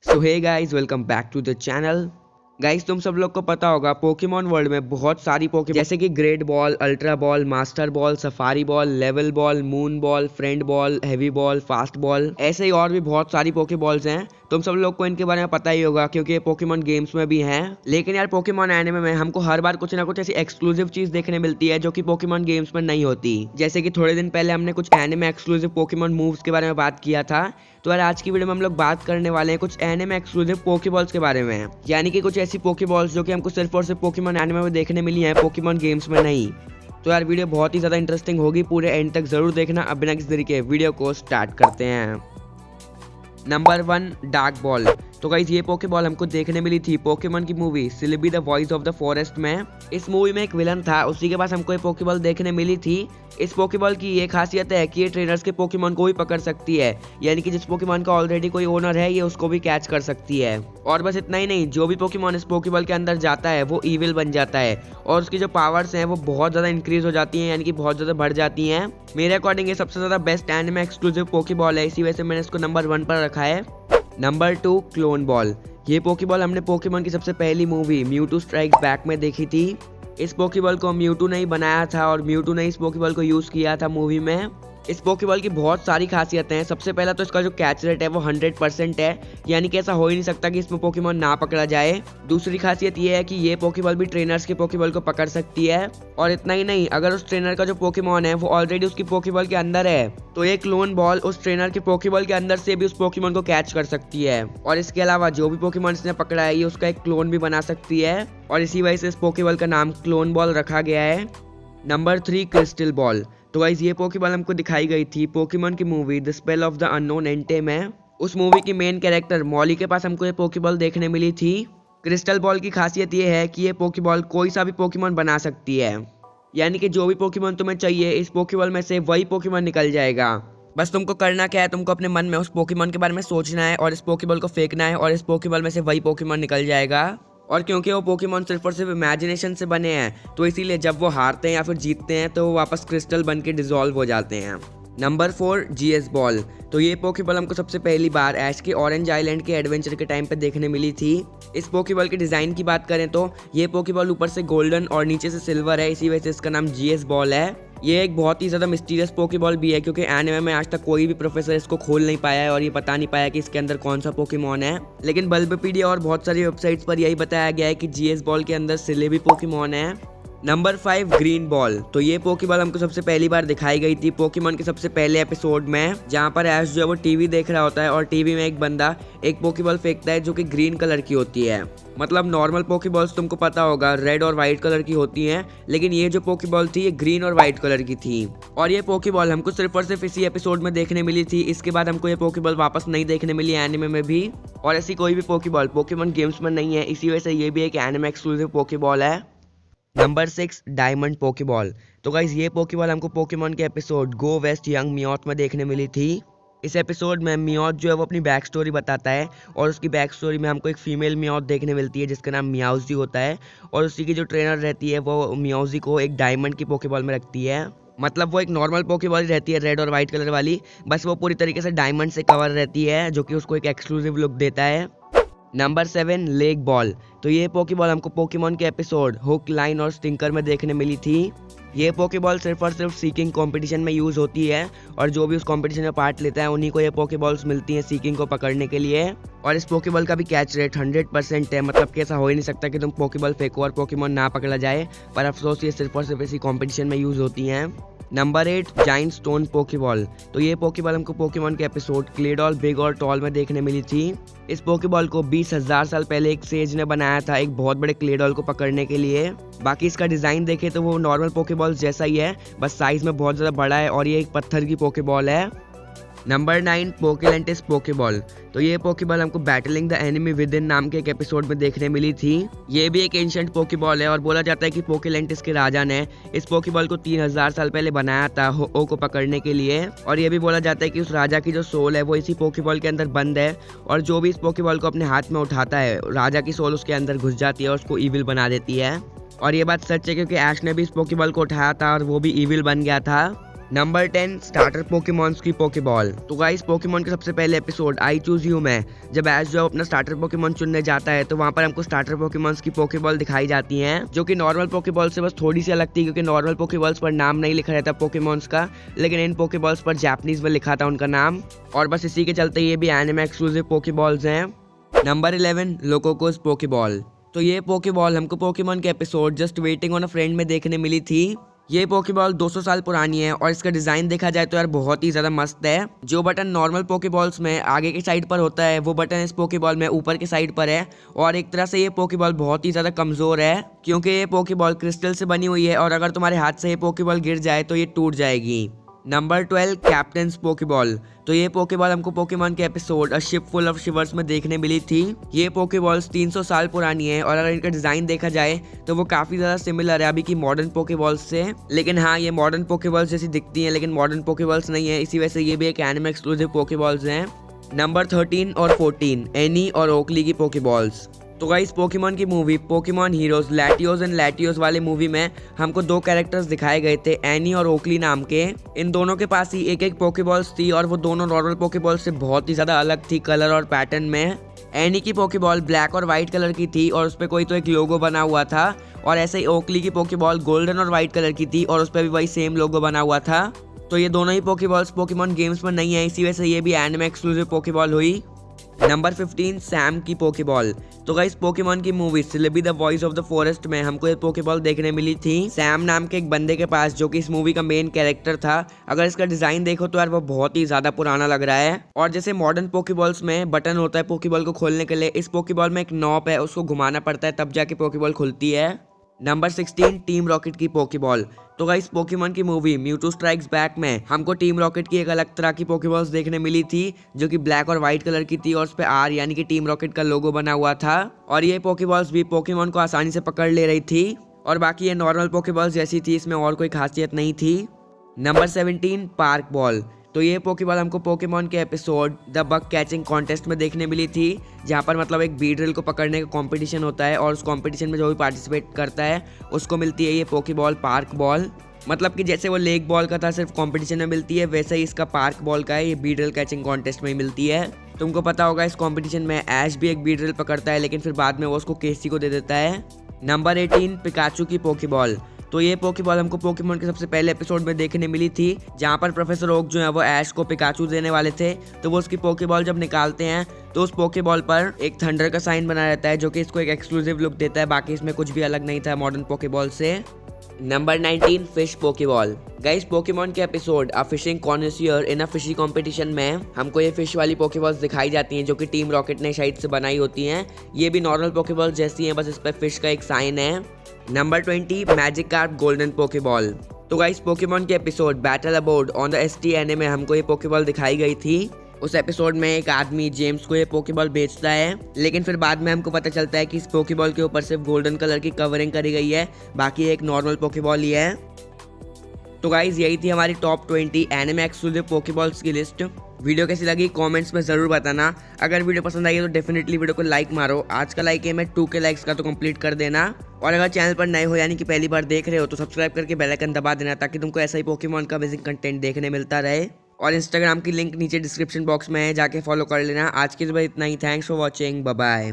So hey guys, welcome back to the channel. Guys, तुम सब लोग को पता होगा पोकेमॉन वर्ल्ड में बहुत सारी पोकेमॉन जैसे कि great ball, ultra ball, master ball, safari ball, level ball, moon ball, friend ball, heavy ball, fast ball, ऐसे ही और भी बहुत सारी पोकेबॉल्स हैं। तुम सब लोग को इनके बारे में पता ही होगा क्योंकि ये पोकेमॉन गेम्स में भी हैं। लेकिन यार पोकेमॉन एनिमे में हमको हर बार कुछ ना कुछ ऐसी एक्सक्लूसिव चीज देखने मिलती है जो कि पोकेमॉन गेम्स में नहीं होती। जैसे कि थोड़े दिन पहले हमने कुछ एनिमे एक्सक्लूसिव पोकेमॉन मूव्स के बारे में बात किया था। तो यार आज की वीडियो में हम लोग बात करने वाले हैं कुछ एनिमे एक्सक्लूसिव पोकेबॉल्स के बारे में, यानी कि कुछ ऐसी पोकेबॉल्स जो कि हमको सिर्फ और सिर्फ पोकेमॉन एनिमे में देखने मिली हैं, पोकेमॉन गेम्स में नहीं। तो यार वीडियो बहुत ही ज्यादा इंटरेस्टिंग होगी, पूरे एंड तक जरूर देखना। अब बिना किसी तरीके वीडियो को स्टार्ट करते हैं। Number 1, dark ball. तो गाइस ये पोकेबॉल हमको देखने मिली थी पोकेमॉन की movie Celebi the voice of the forest में। इस मूवी में एक विलन था, उसी के पास हमको ये पोकेबॉल देखने मिली थी। इस पोकेबॉल की ये खासियत है कि ये ट्रेनर्स के पोकेमॉन को भी पकड़ सकती है, यानी कि जिस पोकेमॉन का ऑलरेडी कोई ओनर है ये उसको भी कैच कर सकती है। और बस इतना ही नहीं, जो भी पोकेमॉन इस पोकेबॉल के अंदर जाता है वो ईविल बन जाता है और उसकी जो पावर्स हैं वो बहुत ज्यादा इंक्रीज हो जाती हैं, यानी कि बहुत ज्यादा बढ़ जाती हैं। मेरे अकॉर्डिंग ये सबसे ज्यादा बेस्ट एनिमे एक्सक्लूसिव पोकेबॉल है, इसी वजह से मैंने इसको नंबर 1 पर रखा है। Number 2, clone ball. ये पोकेबॉल हमने पोकेमॉन की सबसे पहली मूवी म्यूटू स्ट्राइक्स बैक में देखी थी। इस पोकेबॉल को म्यूटू ने ही बनाया था और म्यूटू ने इस पोकेबॉल को यूज किया था मूवी में। इस पोकेबॉल की बहुत सारी खासियतें हैं। सबसे पहला तो इसका जो कैच रेट है वो 100% है, यानी कि ऐसा हो ही नहीं सकता कि इसमें पोकेमॉन ना पकड़ा जाए। दूसरी खासियत ये है कि ये पोकेबॉल भी ट्रेनर्स के पोकेबॉल को पकड़ सकती है। और इतना ही नहीं, अगर उस ट्रेनर का जो पोकेमॉन है वो ऑलरेडी उसकी पोकेबॉल के अंदर है तो ये क्लोन बॉल उस ट्रेनर के पोकेबॉल के अंदर से भी उस पोकेमॉन को कैच कर सकती है। और इसके अलावा जो भी पोकेमॉन इसने पकड़ा है ये उसका एक क्लोन भी बना सकती है और इसी वजह से इस पोकेबॉल का नाम क्लोन बॉल रखा गया है। Number 3, crystal ball. तो गाइस ये पोकेबॉल हमको दिखाई गई थी पोकेमॉन की movie the spell of the unown Entei में। उस मूवी की मेन कैरेक्टर मॉली के पास हमको ये पोकेबॉल देखने मिली थी। क्रिस्टल बॉल की खासियत ये है कि ये पोकेबॉल कोई सा भी पोकेमॉन बना सकती है, यानी कि जो भी पोकेमॉन तुम्हें चाहिए इस पोकेबॉल में से वही पोकेमॉन निकल जाएगा। बस तुमको करना क्या है, तुमको अपने मन में उस पोकेमॉन के बारे में सोचना है और इस पोकेबॉल को फेंकना है और इस पोकेबॉल में से वही पोकेमॉन निकल जाएगा। और क्योंकि वो पोकेमॉन सिर्फ और सिर्फ इमेजिनेशन से बने हैं तो इसीलिए जब वो हारते हैं या फिर जीतते हैं तो वो वापस क्रिस्टल बन के डिजोल्व हो जाते हैं। Number 4, GS ball. तो ये पोकेबॉल हमको सबसे पहली बार ऐश के ऑरेंज आइलैंड के एडवेंचर के टाइम पे देखने मिली थी। इस पोकेबॉल के डिज़ाइन की बात करें तो ये पोकेबॉल ऊपर से गोल्डन और नीचे से सिल्वर है, इसी वजह से इसका नाम जीएस बॉल है। ये एक बहुत ही ज़्यादा मिस्टीरियस पोकेबॉल भी है क्योंकि एनिमे में आज तक कोई भी प्रोफेसर इसको खोल नहीं पाया है और ये पता नहीं पाया कि इसके अंदर कौन सा पोकेमॉन है। लेकिन बल्बपीडिया और बहुत सारी वेबसाइट्स पर यही बताया गया है कि जीएस बॉल के अंदर सिलेबी पोकेमॉन है। Number 5, green ball. तो ये पोकेबॉल हमको सबसे पहली बार दिखाई गई थी पोकेमॉन के सबसे पहले एपिसोड में, जहाँ पर ऐश जो है वो टीवी देख रहा होता है और टीवी में एक बंदा एक पोकेबॉल फेंकता है जो कि ग्रीन कलर की होती है। मतलब नॉर्मल पोकेबॉल्स तुमको पता होगा रेड और व्हाइट कलर की होती हैं, लेकिन ये जो पोकेबॉल थी ये ग्रीन और व्हाइट कलर की थी। और ये पोकेबॉल हमको सिर्फ और सिर्फ इसी एपिसोड में देखने मिली थी। इसके बाद हमको ये पोकेबॉल वापस नहीं देखने मिली एनिमे में भी, और ऐसी कोई भी पोकेबॉल पोकेमॉन गेम्स में नहीं है, इसी वजह से ये भी एक एनिमे एक्सक्लूसिव पोकेबॉल है। Number 6, diamond Poké Ball. तो गाइस ये पोकेबॉल हमको पोकेमॉन के एपिसोड गो वेस्ट यंग मियोथ में देखने मिली थी। इस एपिसोड में मियोथ जो है वो अपनी बैक स्टोरी बताता है और उसकी बैक स्टोरी में हमको एक फीमेल मियोथ देखने मिलती है जिसका नाम मियाउजी होता है और उसी की जो ट्रेनर रहती है वो मियाउजी को एक डायमंड की पोकेबॉल में रखती है। मतलब वो एक नॉर्मल पोकेबॉल ही रहती है रेड और व्हाइट कलर वाली, बस वो पूरी तरीके से डायमंड से कवर रहती है जो कि उसको एक एक्सक्लूसिव लुक देता है। Number 7, lake ball. तो ये पोकेबॉल हमको पोकेमॉन के एपिसोड हुक, लाइन और स्टिंकर में देखने मिली थी। ये पोकेबॉल सिर्फ और सिर्फ सीकिंग कंपटीशन में यूज़ होती है और जो भी उस कंपटीशन में पार्ट लेता है उन्हीं को ये पोकेबॉल्स मिलती हैं सीकिंग को पकड़ने के लिए। और इस पोकेबॉल का भी कैच रेट 100% है, मतलब कि ऐसा हो ही नहीं सकता कि तुम पोकेबॉल फेंको और पोकेमॉन ना पकड़ा जाए, पर अफसोस ये सिर्फ और सिर्फ इसी कंपटीशन में यूज़ होती हैं। Number 8, giant stone Poké Ball. तो ये पोकेबॉल हमको पोकेमॉन के एपिसोड क्लेडॉल, बिग और टॉल में देखने मिली थी। इस पोकेबॉल को 20,000 साल पहले एक सेज ने बनाया था एक बहुत बड़े क्लेडॉल को पकड़ने के लिए। बाकी इसका डिज़ाइन देखे तो वो नॉर्मल पोकेबॉल जैसा ही है, बस साइज में बहुत ज़्यादा बड़ा है और ये एक पत्थर की पोकेबॉल है। नंबर 9, पोकेलेंटिस पोकेबॉल। तो ये पोकेबॉल हमको battling the enemy within नाम के एक एपिसोड में देखने मिली थी। ये भी एक एंशिएंट पोकेबॉल है और बोला जाता है कि पोकेलेंटिस के राजा ने इस पोकेबॉल को 3000 साल पहले बनाया था हो को पकड़ने के लिए। और ये भी बोला जाता है कि उस राजा की जो सोल है वो इसी पोकेबॉल के अंदर बंद है और जो भी इस पोकेबॉल को अपने हाथ में उठाता है राजा की सोल उसके अंदर घुस जाती है और उसको ईविल बना देती है। और ये बात सच है क्योंकि ऐश ने भी इस पोकेबॉल को उठाया था और वो भी ईविल बन गया था। नंबर 10 स्टार्टर पोकेमॉन्स की पोकेबॉल। तो गाइस पोकेमॉन के सबसे पहले एपिसोड आई चूज यू में जब ऐश जो अपना स्टार्टर पोकेमॉन चुनने जाता है तो वहाँ पर हमको स्टार्टर पोकेमॉन्स की पोकेबॉल दिखाई जाती हैं, जो कि नॉर्मल पोकेबॉल से बस थोड़ी सी अलग थी, क्योंकि नॉर्मल पोकेबॉल्स पर नाम नहीं लिखा रहता पोकेमॉन्स का, लेकिन इन पोकेबॉल्स पर जापानीज में लिखा था उनका नाम, और बस इसी के चलते ये भी एनिमे एक्सक्लूसिव पोकेबॉल्स हैं। नंबर 11 लोकोकोस पोकेबॉल। तो ये पोकेबॉल हमको पोकेमॉन के episode just waiting on a friend में देखने मिली थी। ये पोकेबॉल 200 साल पुरानी है और इसका डिजाइन देखा जाए तो यार बहुत ही ज्यादा मस्त है। जो बटन नॉर्मल पोकेबॉल्स में आगे की साइड पर होता है वो बटन इस पोकेबॉल में ऊपर की साइड पर है, और एक तरह से ये पोकेबॉल बहुत ही ज्यादा कमजोर है क्योंकि ये पोकेबॉल क्रिस्टल से बनी हुई है और अगर तुम्हारे हाथ से ये पोकेबॉल गिर जाए तो ये टूट जाएगी। Number 12 captains Poké Ball. तो ये पोकेबॉल हमको पोकेमॉन के episode a ship full of शिवर्स में देखने मिली थी। ये पोकेबॉल्स 300 साल पुरानी है और अगर इनका डिजाइन देखा जाए तो वो काफी ज्यादा सिमिलर है अभी की मॉडर्न पोकेबॉल्स से, लेकिन हाँ ये मॉडर्न पोकेबॉल्स जैसी दिखती हैं लेकिन मॉडर्न पोकेबॉल्स नहीं है, इसी वजह से ये भी एक एनिमे एक्सक्लूसिव पोकेबॉल्स हैं। नंबर 13 और 14 एनी और ओकली की पोकेबॉल्स। तो गाइस पोकेमॉन की movie Pokemon heroes Latios and Latios वाले मूवी में हमको दो कैरेक्टर्स दिखाए गए थे, एनी और ओकली नाम के। इन दोनों के पास ही एक एक पोकेबॉल्स थी और वो दोनों नॉर्मल पोकेबॉल से बहुत ही ज्यादा अलग थी कलर और पैटर्न में। एनी की पोकेबॉल ब्लैक और व्हाइट कलर की थी और उस पर कोई तो एक लोगो बना हुआ था, और ऐसे ही ओकली की पोकेबॉल गोल्डन और व्हाइट कलर की थी और उस पर भी वही सेम लोगो बना हुआ था। तो ये दोनों ही पोकेबॉल्स पोकेमॉन गेम्स में नहीं है, इसी वजह से ये भी एनिमे एक्सक्लूसिव पोकेबॉल हुई। नंबर 15 सैम की पोकेबॉल। तो गाइस पोकेमॉन की movie syllable the voice of the forest में हमको ये पोकेबॉल देखने मिली थी सैम नाम के एक बंदे के पास, जो कि इस मूवी का मेन कैरेक्टर था। अगर इसका डिजाइन देखो तो यार वो बहुत ही ज्यादा पुराना लग रहा है, और जैसे मॉडर्न पोकेबॉल्स में बटन होता है पोकेबॉल को खोलने के लिए, इस पोकेबॉल में एक नॉब है, उसको घुमाना पड़ता है तब जाके पोकेबॉल खुलती है। नंबर 16 टीम रॉकेट की पोकेबॉल। तो गाइस पोकेमॉन की मूवी म्यूटू स्ट्राइक्स बैक में हमको टीम रॉकेट की एक अलग तरह की पोकेबॉल्स देखने मिली थी, जो कि ब्लैक और व्हाइट कलर की थी और उस पे आर यानी कि टीम रॉकेट का लोगो बना हुआ था, और ये पोकेबॉल्स भी पोकेमॉन को आसानी से पकड़ ले रही थी, और बाकी ये नॉर्मल पोकेबॉल्स जैसी थी, इसमें और कोई खासियत नहीं थी। Number 17 park ball. तो ये पोकेबॉल हमको पोकेमॉन के episode the bug catching contest में देखने मिली थी, जहाँ पर मतलब एक बीड्रिल को पकड़ने का कंपटीशन होता है और उस कंपटीशन में जो भी पार्टिसिपेट करता है उसको मिलती है ये पोकेबॉल पार्क बॉल। मतलब कि जैसे वो लेग बॉल का था सिर्फ कंपटीशन में मिलती है, वैसे ही इसका पार्क बॉल का है, ये बीड्रिल कैचिंग कॉन्टेस्ट में ही मिलती है। तुमको पता होगा इस कॉम्पिटिशन में ऐश भी एक बीड्रिल पकड़ता है लेकिन फिर बाद में वो उसको केसी को दे देता है। नंबर 18 पिकाचू की पोकेबॉल। तो ये पोकेबॉल हमको पोकेमॉन के सबसे पहले एपिसोड में देखने मिली थी, जहाँ पर प्रोफेसर ओक जो है वो ऐश को पिकाचू देने वाले थे, तो वो उसकी पोकेबॉल जब निकालते हैं तो उस पोकेबॉल पर एक थंडर का साइन बना रहता है, जो कि इसको एक एक्सक्लूसिव लुक देता है, बाकी इसमें कुछ भी अलग नहीं था मॉडर्न पोकेबॉल से। Number 19 fish Pokeball. Guys Pokemon के episode a fishing connoisseur in a fishy competition में हमको ये फिश वाली पोकेबॉल्स दिखाई जाती हैं, जो कि टीम रॉकेट ने शायद से बनाई होती हैं। ये भी नॉर्मल पोकेबॉल्स जैसी हैं, बस इस पर फिश का एक साइन है। Number 20 Magikarp golden pokeball. तो गाइस पोकेमॉन के episode battle aboard on the ST anime में हमको ये पोकेबॉल दिखाई गई थी। उस एपिसोड में एक आदमी जेम्स को ये पोकेबॉल बेचता है, लेकिन फिर बाद में हमको पता चलता है कि इस पोकेबॉल के ऊपर सिर्फ गोल्डन कलर की कवरिंग करी गई है, बाकी एक नॉर्मल पोकेबॉल ही है। तो गाइज यही थी हमारी टॉप 20 एनिमे एक्सक्लूसिव पोकेबॉल्स की लिस्ट। वीडियो कैसी लगी कमेंट्स में ज़रूर बताना। अगर वीडियो पसंद आई है तो डेफिनेटली वीडियो को लाइक मारो। आज का लाइक है मैं 2K लाइक्स का तो कंप्लीट कर देना, और अगर चैनल पर नए हो यानी कि पहली बार देख रहे हो तो सब्सक्राइब करके बेल आइकन दबा देना, ताकि तुमको ऐसा ही पोकेमॉन का अमेजिंग कंटेंट देखने मिलता रहे। और इंस्टाग्राम की लिंक नीचे डिस्क्रिप्शन बॉक्स में है, जाके फॉलो कर लेना। आज के लिए इतना ही। Thanks for watching, bye bye.